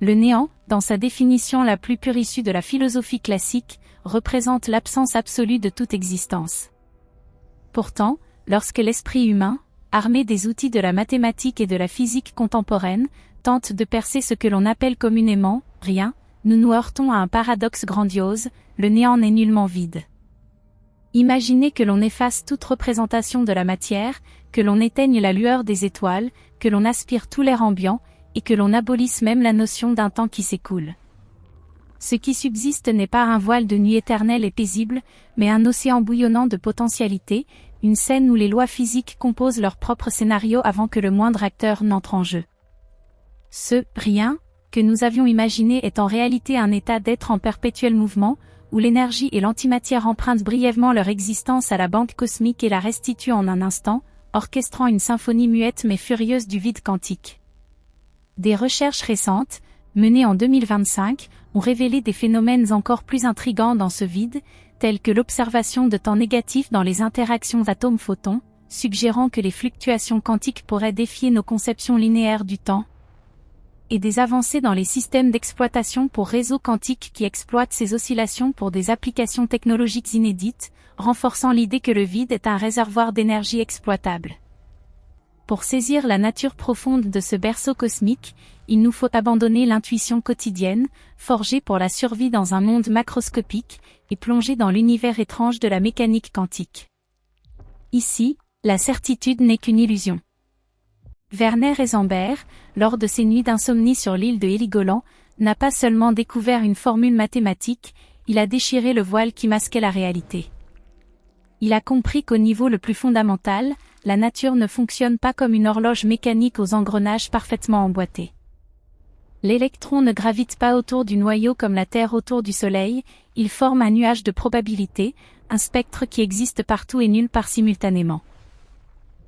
Le néant, dans sa définition la plus pure issue de la philosophie classique, représente l'absence absolue de toute existence. Pourtant, lorsque l'esprit humain, armé des outils de la mathématique et de la physique contemporaine, tente de percer ce que l'on appelle communément « rien », nous nous heurtons à un paradoxe grandiose, le néant n'est nullement vide. Imaginez que l'on efface toute représentation de la matière, que l'on éteigne la lueur des étoiles, que l'on aspire tout l'air ambiant, et que l'on abolisse même la notion d'un temps qui s'écoule. Ce qui subsiste n'est pas un voile de nuit éternelle et paisible, mais un océan bouillonnant de potentialités, une scène où les lois physiques composent leur propre scénario avant que le moindre acteur n'entre en jeu. Ce « rien » que nous avions imaginé est en réalité un état d'être en perpétuel mouvement, où l'énergie et l'antimatière empruntent brièvement leur existence à la banque cosmique et la restituent en un instant, orchestrant une symphonie muette mais furieuse du vide quantique. Des recherches récentes, menées en 2025, ont révélé des phénomènes encore plus intrigants dans ce vide, tels que l'observation de temps négatifs dans les interactions atomes-photons, suggérant que les fluctuations quantiques pourraient défier nos conceptions linéaires du temps, et des avancées dans les systèmes d'exploitation pour réseaux quantiques qui exploitent ces oscillations pour des applications technologiques inédites, renforçant l'idée que le vide est un réservoir d'énergie exploitable. Pour saisir la nature profonde de ce berceau cosmique, il nous faut abandonner l'intuition quotidienne, forgée pour la survie dans un monde macroscopique, et plonger dans l'univers étrange de la mécanique quantique. Ici, la certitude n'est qu'une illusion. Werner Heisenberg, lors de ses nuits d'insomnie sur l'île de Heligoland, n'a pas seulement découvert une formule mathématique, il a déchiré le voile qui masquait la réalité. Il a compris qu'au niveau le plus fondamental, la nature ne fonctionne pas comme une horloge mécanique aux engrenages parfaitement emboîtés. L'électron ne gravite pas autour du noyau comme la Terre autour du Soleil, il forme un nuage de probabilités, un spectre qui existe partout et nulle part simultanément.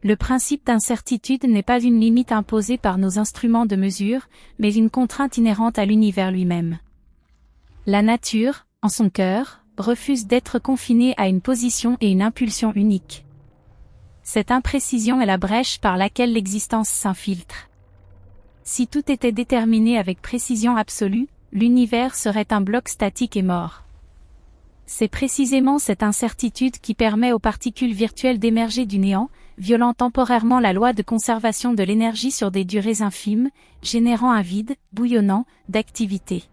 Le principe d'incertitude n'est pas une limite imposée par nos instruments de mesure, mais une contrainte inhérente à l'univers lui-même. La nature, en son cœur, refuse d'être confinée à une position et une impulsion unique. Cette imprécision est la brèche par laquelle l'existence s'infiltre. Si tout était déterminé avec précision absolue, l'univers serait un bloc statique et mort. C'est précisément cette incertitude qui permet aux particules virtuelles d'émerger du néant, violant temporairement la loi de conservation de l'énergie sur des durées infimes, générant un vide, bouillonnant, d'activité.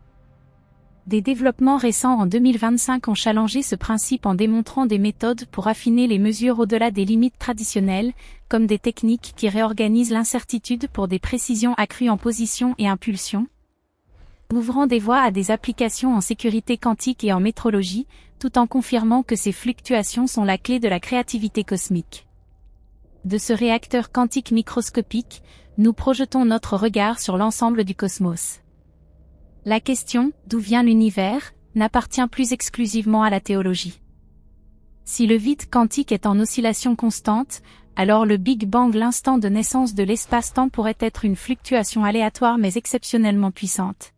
Des développements récents en 2025 ont challengé ce principe en démontrant des méthodes pour affiner les mesures au-delà des limites traditionnelles, comme des techniques qui réorganisent l'incertitude pour des précisions accrues en position et impulsion, ouvrant des voies à des applications en sécurité quantique et en métrologie, tout en confirmant que ces fluctuations sont la clé de la créativité cosmique. De ce réacteur quantique microscopique, nous projetons notre regard sur l'ensemble du cosmos. La question « d'où vient l'univers ?» n'appartient plus exclusivement à la théologie. Si le vide quantique est en oscillation constante, alors le Big Bang, l'instant de naissance de l'espace-temps, pourrait être une fluctuation aléatoire mais exceptionnellement puissante.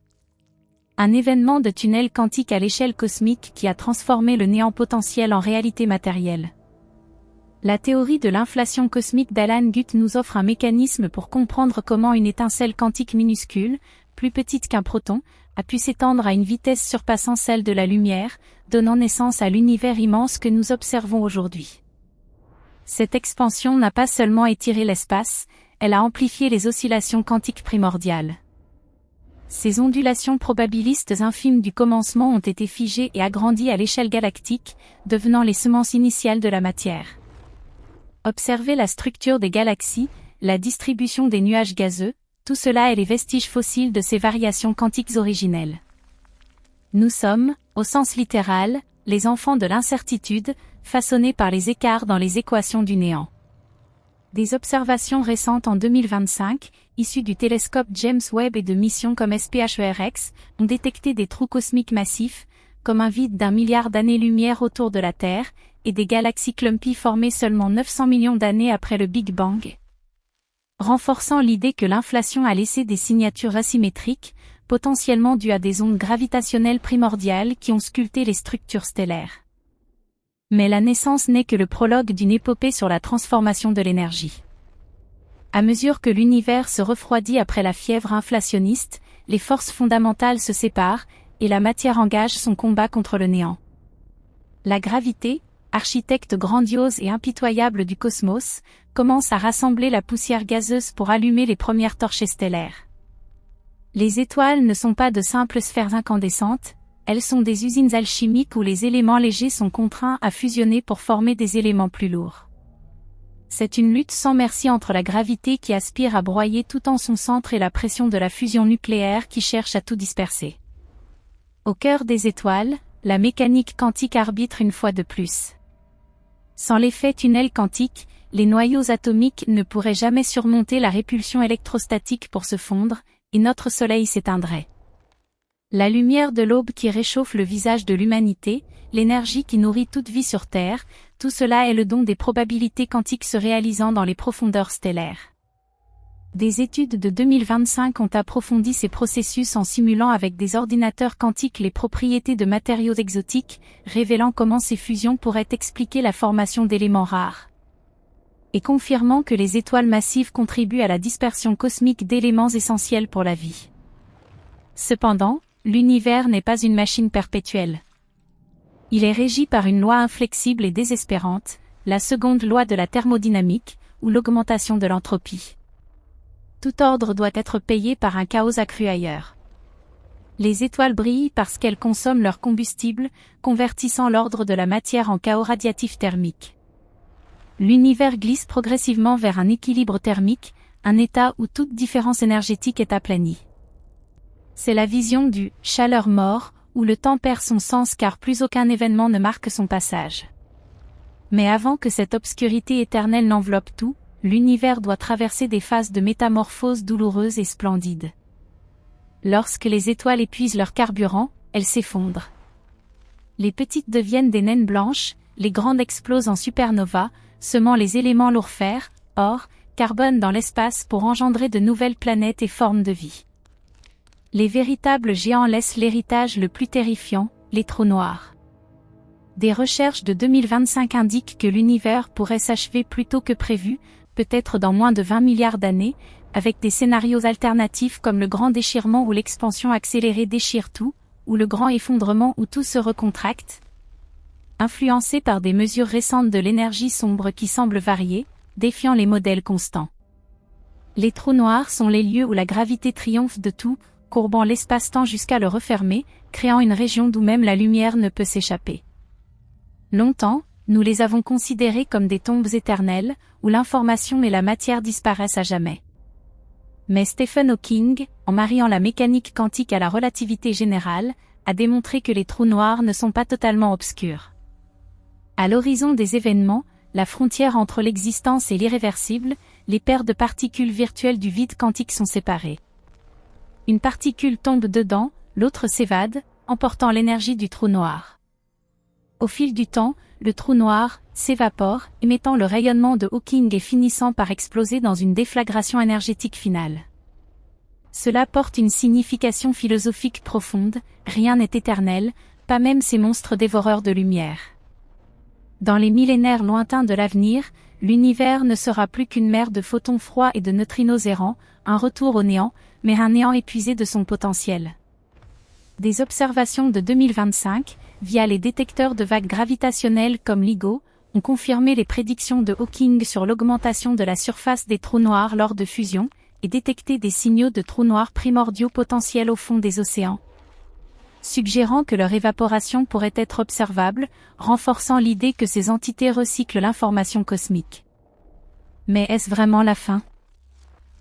Un événement de tunnel quantique à l'échelle cosmique qui a transformé le néant potentiel en réalité matérielle. La théorie de l'inflation cosmique d'Alan Guth nous offre un mécanisme pour comprendre comment une étincelle quantique minuscule, plus petite qu'un proton, a pu s'étendre à une vitesse surpassant celle de la lumière, donnant naissance à l'univers immense que nous observons aujourd'hui. Cette expansion n'a pas seulement étiré l'espace, elle a amplifié les oscillations quantiques primordiales. Ces ondulations probabilistes infimes du commencement ont été figées et agrandies à l'échelle galactique, devenant les semences initiales de la matière. Observez la structure des galaxies, la distribution des nuages gazeux, tout cela est les vestiges fossiles de ces variations quantiques originelles. Nous sommes, au sens littéral, les enfants de l'incertitude, façonnés par les écarts dans les équations du néant. Des observations récentes en 2025, issues du télescope James Webb et de missions comme SPHERX, ont détecté des trous cosmiques massifs, comme un vide d'1 milliard d'années-lumière autour de la Terre, et des galaxies clumpy formées seulement 900 millions d'années après le Big Bang, renforçant l'idée que l'inflation a laissé des signatures asymétriques, potentiellement dues à des ondes gravitationnelles primordiales qui ont sculpté les structures stellaires. Mais la naissance n'est que le prologue d'une épopée sur la transformation de l'énergie. À mesure que l'univers se refroidit après la fièvre inflationniste, les forces fondamentales se séparent, et la matière engage son combat contre le néant. La gravité, architecte grandiose et impitoyable du cosmos, commence à rassembler la poussière gazeuse pour allumer les premières torchées stellaires. Les étoiles ne sont pas de simples sphères incandescentes, elles sont des usines alchimiques où les éléments légers sont contraints à fusionner pour former des éléments plus lourds. C'est une lutte sans merci entre la gravité qui aspire à broyer tout en son centre et la pression de la fusion nucléaire qui cherche à tout disperser. Au cœur des étoiles, la mécanique quantique arbitre une fois de plus. Sans l'effet tunnel quantique, les noyaux atomiques ne pourraient jamais surmonter la répulsion électrostatique pour se fondre, et notre Soleil s'éteindrait. La lumière de l'aube qui réchauffe le visage de l'humanité, l'énergie qui nourrit toute vie sur Terre, tout cela est le don des probabilités quantiques se réalisant dans les profondeurs stellaires. Des études de 2025 ont approfondi ces processus en simulant avec des ordinateurs quantiques les propriétés de matériaux exotiques, révélant comment ces fusions pourraient expliquer la formation d'éléments rares. Et confirmant que les étoiles massives contribuent à la dispersion cosmique d'éléments essentiels pour la vie. Cependant, l'univers n'est pas une machine perpétuelle. Il est régi par une loi inflexible et désespérante, la seconde loi de la thermodynamique, ou l'augmentation de l'entropie. Tout ordre doit être payé par un chaos accru ailleurs. Les étoiles brillent parce qu'elles consomment leur combustible, convertissant l'ordre de la matière en chaos radiatif thermique. L'univers glisse progressivement vers un équilibre thermique, un état où toute différence énergétique est aplanie. C'est la vision du « chaleur mort » où le temps perd son sens car plus aucun événement ne marque son passage. Mais avant que cette obscurité éternelle n'enveloppe tout, l'univers doit traverser des phases de métamorphose douloureuses et splendides. Lorsque les étoiles épuisent leur carburant, elles s'effondrent. Les petites deviennent des naines blanches, les grandes explosent en supernova, semant les éléments lourds fer, or, carbone dans l'espace pour engendrer de nouvelles planètes et formes de vie. Les véritables géants laissent l'héritage le plus terrifiant, les trous noirs. Des recherches de 2025 indiquent que l'univers pourrait s'achever plus tôt que prévu, peut-être dans moins de 20 milliards d'années, avec des scénarios alternatifs comme le grand déchirement où l'expansion accélérée déchire tout, ou le grand effondrement où tout se recontracte. Influencés par des mesures récentes de l'énergie sombre qui semblent varier, défiant les modèles constants. Les trous noirs sont les lieux où la gravité triomphe de tout, courbant l'espace-temps jusqu'à le refermer, créant une région d'où même la lumière ne peut s'échapper. Longtemps, nous les avons considérés comme des tombes éternelles, où l'information et la matière disparaissent à jamais. Mais Stephen Hawking, en mariant la mécanique quantique à la relativité générale, a démontré que les trous noirs ne sont pas totalement obscurs. À l'horizon des événements, la frontière entre l'existence et l'irréversible, les paires de particules virtuelles du vide quantique sont séparées. Une particule tombe dedans, l'autre s'évade, emportant l'énergie du trou noir. Au fil du temps, le trou noir s'évapore, émettant le rayonnement de Hawking et finissant par exploser dans une déflagration énergétique finale. Cela porte une signification philosophique profonde, rien n'est éternel, pas même ces monstres dévoreurs de lumière. Dans les millénaires lointains de l'avenir, l'univers ne sera plus qu'une mer de photons froids et de neutrinos errants, un retour au néant, mais un néant épuisé de son potentiel. Des observations de 2025, via les détecteurs de vagues gravitationnelles comme LIGO, ont confirmé les prédictions de Hawking sur l'augmentation de la surface des trous noirs lors de fusion, et détecté des signaux de trous noirs primordiaux potentiels au fond des océans, suggérant que leur évaporation pourrait être observable, renforçant l'idée que ces entités recyclent l'information cosmique. Mais est-ce vraiment la fin?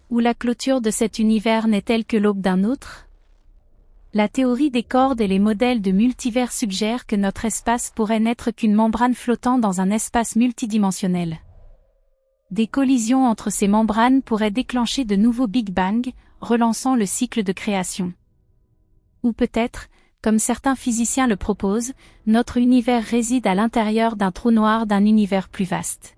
Ou la clôture de cet univers n'est-elle que l'aube d'un autre? La théorie des cordes et les modèles de multivers suggèrent que notre espace pourrait n'être qu'une membrane flottant dans un espace multidimensionnel. Des collisions entre ces membranes pourraient déclencher de nouveaux Big Bang, relançant le cycle de création. Ou peut-être, comme certains physiciens le proposent, notre univers réside à l'intérieur d'un trou noir d'un univers plus vaste.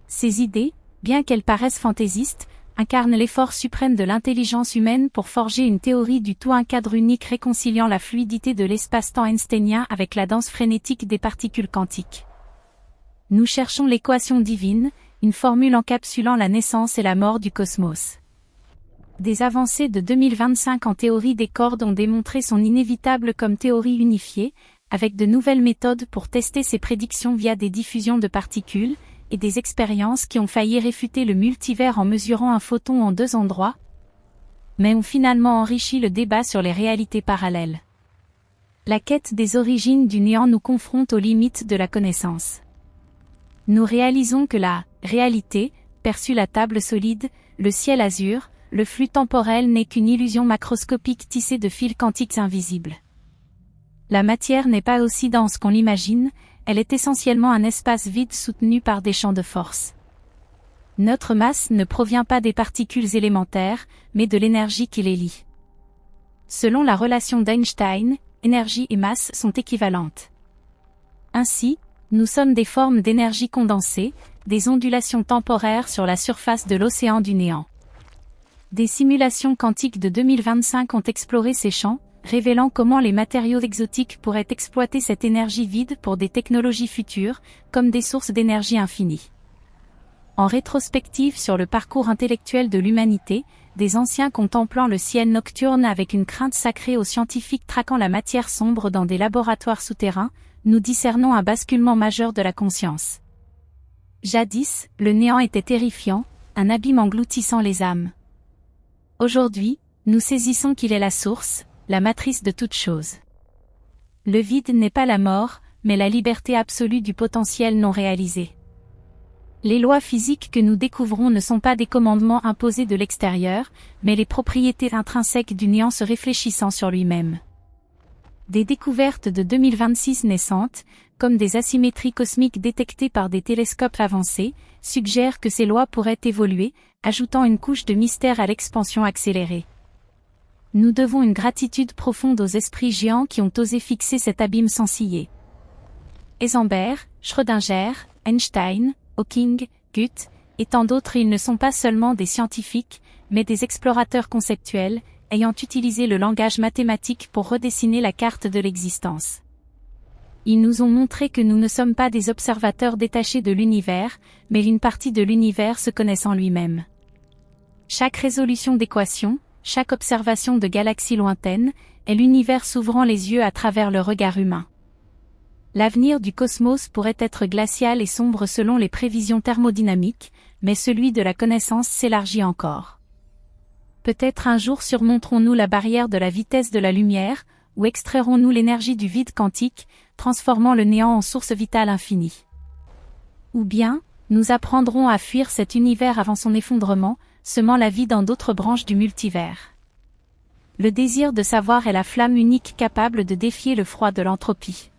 Ces idées, bien qu'elles paraissent fantaisistes, incarnent l'effort suprême de l'intelligence humaine pour forger une théorie du tout, un cadre unique réconciliant la fluidité de l'espace-temps einsteinien avec la danse frénétique des particules quantiques. Nous cherchons l'équation divine, une formule encapsulant la naissance et la mort du cosmos. Des avancées de 2025 en théorie des cordes ont démontré son inévitable comme théorie unifiée, avec de nouvelles méthodes pour tester ses prédictions via des diffusions de particules, et des expériences qui ont failli réfuter le multivers en mesurant un photon en 2 endroits, mais ont finalement enrichi le débat sur les réalités parallèles. La quête des origines du néant nous confronte aux limites de la connaissance. Nous réalisons que la réalité, perçue la table solide, le ciel azur, le flux temporel n'est qu'une illusion macroscopique tissée de fils quantiques invisibles. La matière n'est pas aussi dense qu'on l'imagine, elle est essentiellement un espace vide soutenu par des champs de force. Notre masse ne provient pas des particules élémentaires, mais de l'énergie qui les lie. Selon la relation d'Einstein, énergie et masse sont équivalentes. Ainsi, nous sommes des formes d'énergie condensée, des ondulations temporaires sur la surface de l'océan du néant. Des simulations quantiques de 2025 ont exploré ces champs, révélant comment les matériaux exotiques pourraient exploiter cette énergie vide pour des technologies futures, comme des sources d'énergie infinies. En rétrospective sur le parcours intellectuel de l'humanité, des anciens contemplant le ciel nocturne avec une crainte sacrée aux scientifiques traquant la matière sombre dans des laboratoires souterrains, nous discernons un basculement majeur de la conscience. Jadis, le néant était terrifiant, un abîme engloutissant les âmes. Aujourd'hui, nous saisissons qu'il est la source, la matrice de toute chose. Le vide n'est pas la mort, mais la liberté absolue du potentiel non réalisé. Les lois physiques que nous découvrons ne sont pas des commandements imposés de l'extérieur, mais les propriétés intrinsèques du néant se réfléchissant sur lui-même. Des découvertes de 2026 naissantes, comme des asymétries cosmiques détectées par des télescopes avancés, suggèrent que ces lois pourraient évoluer, ajoutant une couche de mystère à l'expansion accélérée. Nous devons une gratitude profonde aux esprits géants qui ont osé fixer cet abîme sans ciller. Heisenberg, Schrödinger, Einstein, Hawking, Goethe, et tant d'autres, ils ne sont pas seulement des scientifiques, mais des explorateurs conceptuels, ayant utilisé le langage mathématique pour redessiner la carte de l'existence. Ils nous ont montré que nous ne sommes pas des observateurs détachés de l'univers, mais une partie de l'univers se connaissant lui-même. Chaque résolution d'équation, chaque observation de galaxies lointaines, est l'univers s'ouvrant les yeux à travers le regard humain. L'avenir du cosmos pourrait être glacial et sombre selon les prévisions thermodynamiques, mais celui de la connaissance s'élargit encore. Peut-être un jour surmonterons-nous la barrière de la vitesse de la lumière, ou extrairons-nous l'énergie du vide quantique, transformant le néant en source vitale infinie. Ou bien, nous apprendrons à fuir cet univers avant son effondrement, semant la vie dans d'autres branches du multivers. Le désir de savoir est la flamme unique capable de défier le froid de l'entropie.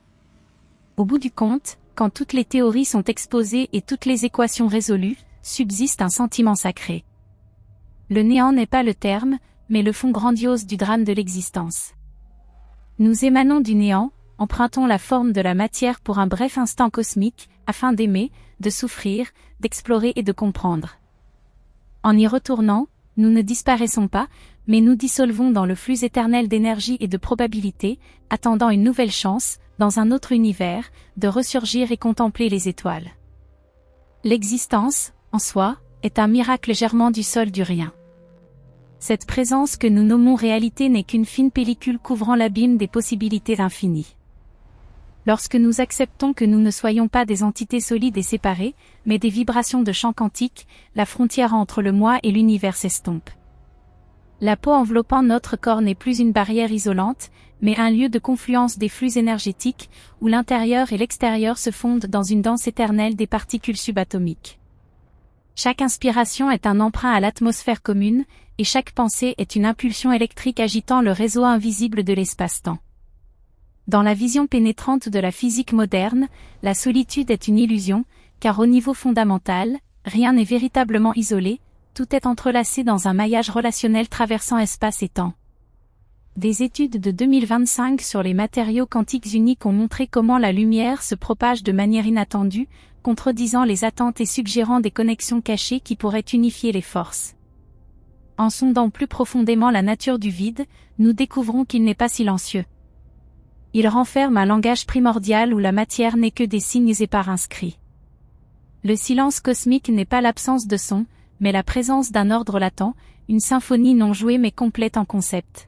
Au bout du compte, quand toutes les théories sont exposées et toutes les équations résolues, subsiste un sentiment sacré. Le néant n'est pas le terme, mais le fond grandiose du drame de l'existence. Nous émanons du néant, empruntons la forme de la matière pour un bref instant cosmique, afin d'aimer, de souffrir, d'explorer et de comprendre. En y retournant, nous ne disparaissons pas, mais nous dissolvons dans le flux éternel d'énergie et de probabilité, attendant une nouvelle chance, dans un autre univers, de ressurgir et contempler les étoiles. L'existence, en soi, est un miracle germant du sol du rien. Cette présence que nous nommons réalité n'est qu'une fine pellicule couvrant l'abîme des possibilités infinies. Lorsque nous acceptons que nous ne soyons pas des entités solides et séparées, mais des vibrations de champs quantiques, la frontière entre le moi et l'univers s'estompe. La peau enveloppant notre corps n'est plus une barrière isolante, mais un lieu de confluence des flux énergétiques, où l'intérieur et l'extérieur se fondent dans une danse éternelle des particules subatomiques. Chaque inspiration est un emprunt à l'atmosphère commune, et chaque pensée est une impulsion électrique agitant le réseau invisible de l'espace-temps. Dans la vision pénétrante de la physique moderne, la solitude est une illusion, car au niveau fondamental, rien n'est véritablement isolé, tout est entrelacé dans un maillage relationnel traversant espace et temps. Des études de 2025 sur les matériaux quantiques uniques ont montré comment la lumière se propage de manière inattendue, contredisant les attentes et suggérant des connexions cachées qui pourraient unifier les forces. En sondant plus profondément la nature du vide, nous découvrons qu'il n'est pas silencieux. Il renferme un langage primordial où la matière n'est que des signes épars inscrits. Le silence cosmique n'est pas l'absence de son, mais la présence d'un ordre latent, une symphonie non jouée mais complète en concept.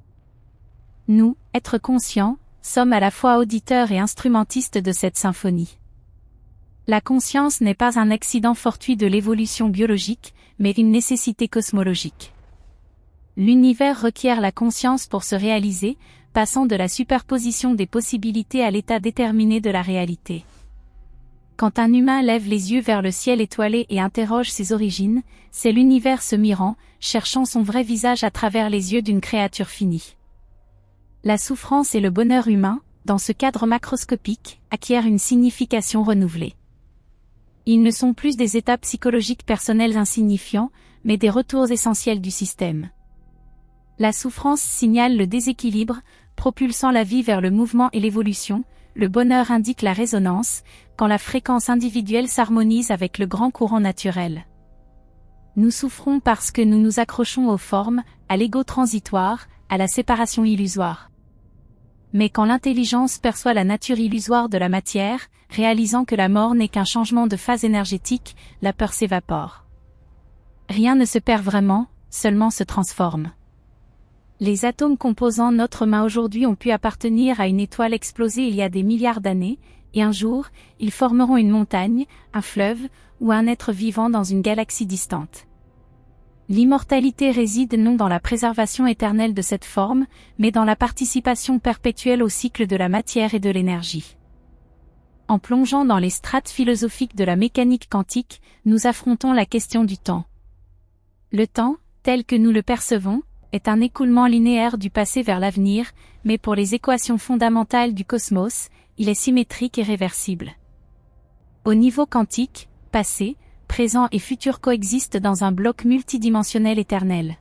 Nous, êtres conscients, sommes à la fois auditeurs et instrumentistes de cette symphonie. La conscience n'est pas un accident fortuit de l'évolution biologique, mais une nécessité cosmologique. L'univers requiert la conscience pour se réaliser, passant de la superposition des possibilités à l'état déterminé de la réalité. Quand un humain lève les yeux vers le ciel étoilé et interroge ses origines, c'est l'univers se mirant, cherchant son vrai visage à travers les yeux d'une créature finie. La souffrance et le bonheur humain, dans ce cadre macroscopique, acquièrent une signification renouvelée. Ils ne sont plus des états psychologiques personnels insignifiants, mais des retours essentiels du système. La souffrance signale le déséquilibre, propulsant la vie vers le mouvement et l'évolution. Le bonheur indique la résonance, quand la fréquence individuelle s'harmonise avec le grand courant naturel. Nous souffrons parce que nous nous accrochons aux formes, à l'ego transitoire, à la séparation illusoire. Mais quand l'intelligence perçoit la nature illusoire de la matière, réalisant que la mort n'est qu'un changement de phase énergétique, la peur s'évapore. Rien ne se perd vraiment, seulement se transforme. Les atomes composant notre main aujourd'hui ont pu appartenir à une étoile explosée il y a des milliards d'années, et un jour, ils formeront une montagne, un fleuve, ou un être vivant dans une galaxie distante. L'immortalité réside non dans la préservation éternelle de cette forme, mais dans la participation perpétuelle au cycle de la matière et de l'énergie. En plongeant dans les strates philosophiques de la mécanique quantique, nous affrontons la question du temps. Le temps, tel que nous le percevons, est un écoulement linéaire du passé vers l'avenir, mais pour les équations fondamentales du cosmos, il est symétrique et réversible. Au niveau quantique, passé, présent et futur coexistent dans un bloc multidimensionnel éternel.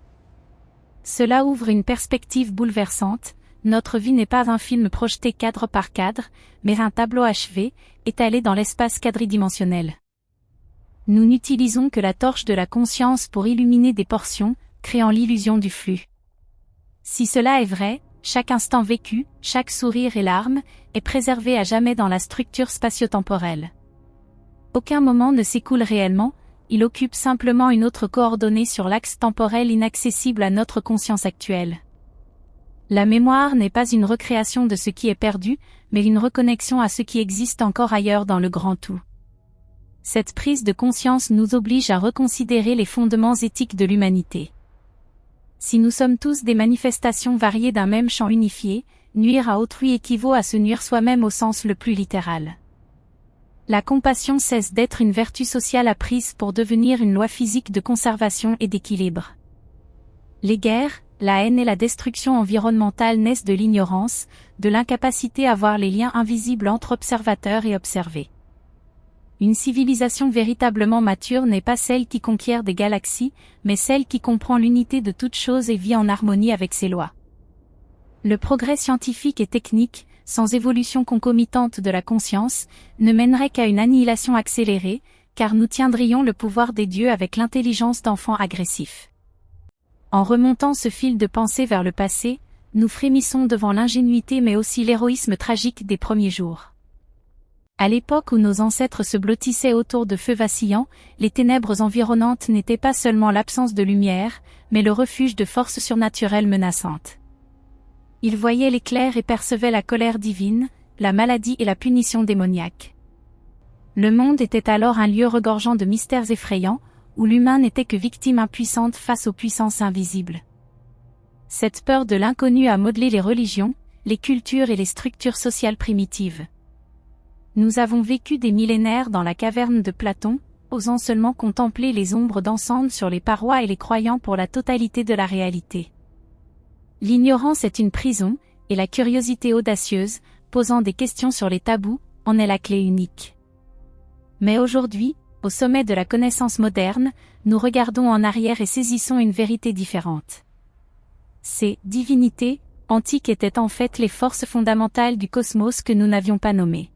Cela ouvre une perspective bouleversante. Notre vie n'est pas un film projeté cadre par cadre, mais un tableau achevé, étalé dans l'espace quadridimensionnel. Nous n'utilisons que la torche de la conscience pour illuminer des portions, créant l'illusion du flux. Si cela est vrai, chaque instant vécu, chaque sourire et larme, est préservé à jamais dans la structure spatio-temporelle. Aucun moment ne s'écoule réellement, il occupe simplement une autre coordonnée sur l'axe temporel inaccessible à notre conscience actuelle. La mémoire n'est pas une recréation de ce qui est perdu, mais une reconnexion à ce qui existe encore ailleurs dans le grand tout. Cette prise de conscience nous oblige à reconsidérer les fondements éthiques de l'humanité. Si nous sommes tous des manifestations variées d'un même champ unifié, nuire à autrui équivaut à se nuire soi-même au sens le plus littéral. La compassion cesse d'être une vertu sociale apprise pour devenir une loi physique de conservation et d'équilibre. Les guerres, la haine et la destruction environnementale naissent de l'ignorance, de l'incapacité à voir les liens invisibles entre observateurs et observés. Une civilisation véritablement mature n'est pas celle qui conquiert des galaxies, mais celle qui comprend l'unité de toute chose et vit en harmonie avec ses lois. Le progrès scientifique et technique, sans évolution concomitante de la conscience, ne mènerait qu'à une annihilation accélérée, car nous tiendrions le pouvoir des dieux avec l'intelligence d'enfants agressifs. En remontant ce fil de pensée vers le passé, nous frémissons devant l'ingénuité mais aussi l'héroïsme tragique des premiers jours. À l'époque où nos ancêtres se blottissaient autour de feux vacillants, les ténèbres environnantes n'étaient pas seulement l'absence de lumière, mais le refuge de forces surnaturelles menaçantes. Ils voyaient l'éclair et percevaient la colère divine, la maladie et la punition démoniaque. Le monde était alors un lieu regorgeant de mystères effrayants, où l'humain n'était que victime impuissante face aux puissances invisibles. Cette peur de l'inconnu a modelé les religions, les cultures et les structures sociales primitives. Nous avons vécu des millénaires dans la caverne de Platon, osant seulement contempler les ombres dansantes sur les parois et les croyant pour la totalité de la réalité. L'ignorance est une prison, et la curiosité audacieuse, posant des questions sur les tabous, en est la clé unique. Mais aujourd'hui, au sommet de la connaissance moderne, nous regardons en arrière et saisissons une vérité différente. Ces divinités antiques étaient en fait les forces fondamentales du cosmos que nous n'avions pas nommées.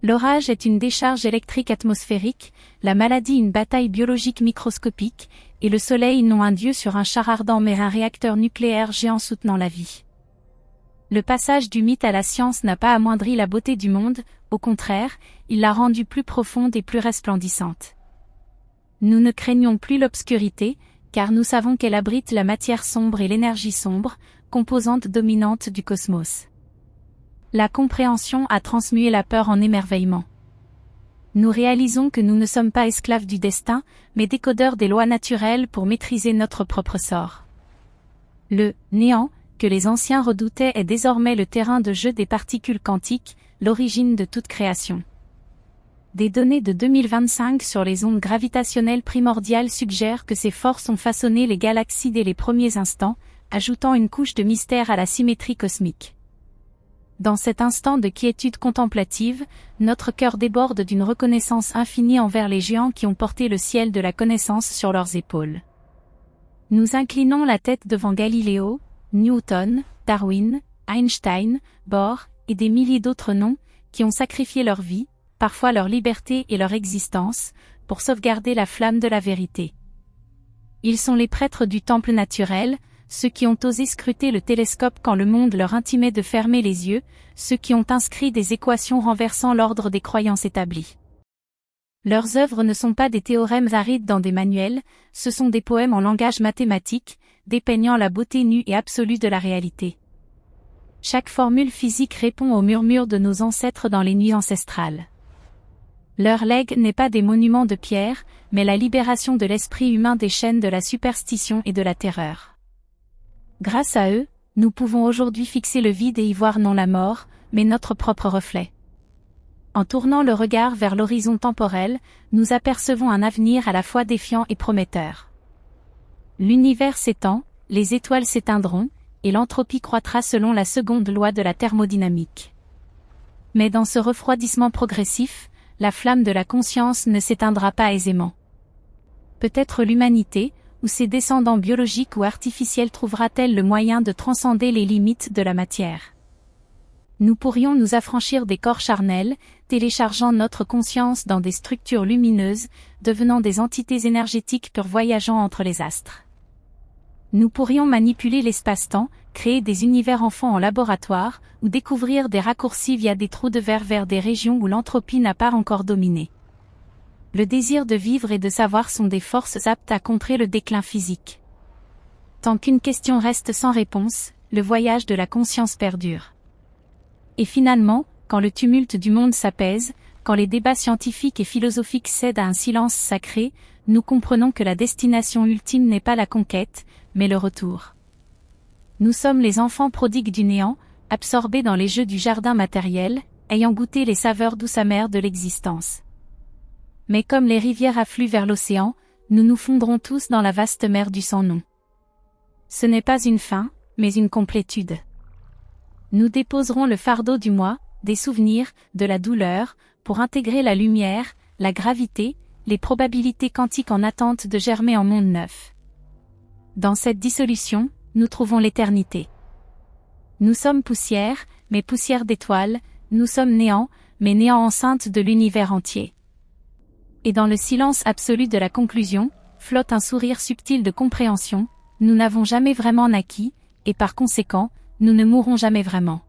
L'orage est une décharge électrique atmosphérique, la maladie une bataille biologique microscopique, et le soleil non un dieu sur un char ardent mais un réacteur nucléaire géant soutenant la vie. Le passage du mythe à la science n'a pas amoindri la beauté du monde, au contraire, il l'a rendue plus profonde et plus resplendissante. Nous ne craignons plus l'obscurité, car nous savons qu'elle abrite la matière sombre et l'énergie sombre, composante dominante du cosmos. La compréhension a transmué la peur en émerveillement. Nous réalisons que nous ne sommes pas esclaves du destin, mais décodeurs des lois naturelles pour maîtriser notre propre sort. Le néant, que les anciens redoutaient, est désormais le terrain de jeu des particules quantiques, l'origine de toute création. Des données de 2025 sur les ondes gravitationnelles primordiales suggèrent que ces forces ont façonné les galaxies dès les premiers instants, ajoutant une couche de mystère à la symétrie cosmique. Dans cet instant de quiétude contemplative, notre cœur déborde d'une reconnaissance infinie envers les géants qui ont porté le ciel de la connaissance sur leurs épaules. Nous inclinons la tête devant Galiléo, Newton, Darwin, Einstein, Bohr, et des milliers d'autres noms, qui ont sacrifié leur vie, parfois leur liberté et leur existence, pour sauvegarder la flamme de la vérité. Ils sont les prêtres du temple naturel, ceux qui ont osé scruter le télescope quand le monde leur intimait de fermer les yeux, ceux qui ont inscrit des équations renversant l'ordre des croyances établies. Leurs œuvres ne sont pas des théorèmes arides dans des manuels, ce sont des poèmes en langage mathématique, dépeignant la beauté nue et absolue de la réalité. Chaque formule physique répond au murmure de nos ancêtres dans les nuits ancestrales. Leur legs n'est pas des monuments de pierre, mais la libération de l'esprit humain des chaînes de la superstition et de la terreur. Grâce à eux, nous pouvons aujourd'hui fixer le vide et y voir non la mort, mais notre propre reflet. En tournant le regard vers l'horizon temporel, nous apercevons un avenir à la fois défiant et prometteur. L'univers s'étend, les étoiles s'éteindront, et l'entropie croîtra selon la seconde loi de la thermodynamique. Mais dans ce refroidissement progressif, la flamme de la conscience ne s'éteindra pas aisément. Peut-être l'humanité, ou ses descendants biologiques ou artificiels trouvera-t-elle le moyen de transcender les limites de la matière. Nous pourrions nous affranchir des corps charnels, téléchargeant notre conscience dans des structures lumineuses, devenant des entités énergétiques pures voyageant entre les astres. Nous pourrions manipuler l'espace-temps, créer des univers enfants en laboratoire, ou découvrir des raccourcis via des trous de verre vers des régions où l'entropie n'a pas encore dominé. Le désir de vivre et de savoir sont des forces aptes à contrer le déclin physique. Tant qu'une question reste sans réponse, le voyage de la conscience perdure. Et finalement, quand le tumulte du monde s'apaise, quand les débats scientifiques et philosophiques cèdent à un silence sacré, nous comprenons que la destination ultime n'est pas la conquête, mais le retour. Nous sommes les enfants prodigues du néant, absorbés dans les jeux du jardin matériel, ayant goûté les saveurs douces amères de l'existence. Mais comme les rivières affluent vers l'océan, nous nous fondrons tous dans la vaste mer du sans-nom. Ce n'est pas une fin, mais une complétude. Nous déposerons le fardeau du moi, des souvenirs, de la douleur, pour intégrer la lumière, la gravité, les probabilités quantiques en attente de germer en monde neuf. Dans cette dissolution, nous trouvons l'éternité. Nous sommes poussière, mais poussière d'étoiles, nous sommes néant, mais néant enceinte de l'univers entier. Et dans le silence absolu de la conclusion, flotte un sourire subtil de compréhension, nous n'avons jamais vraiment naquis, et par conséquent, nous ne mourrons jamais vraiment.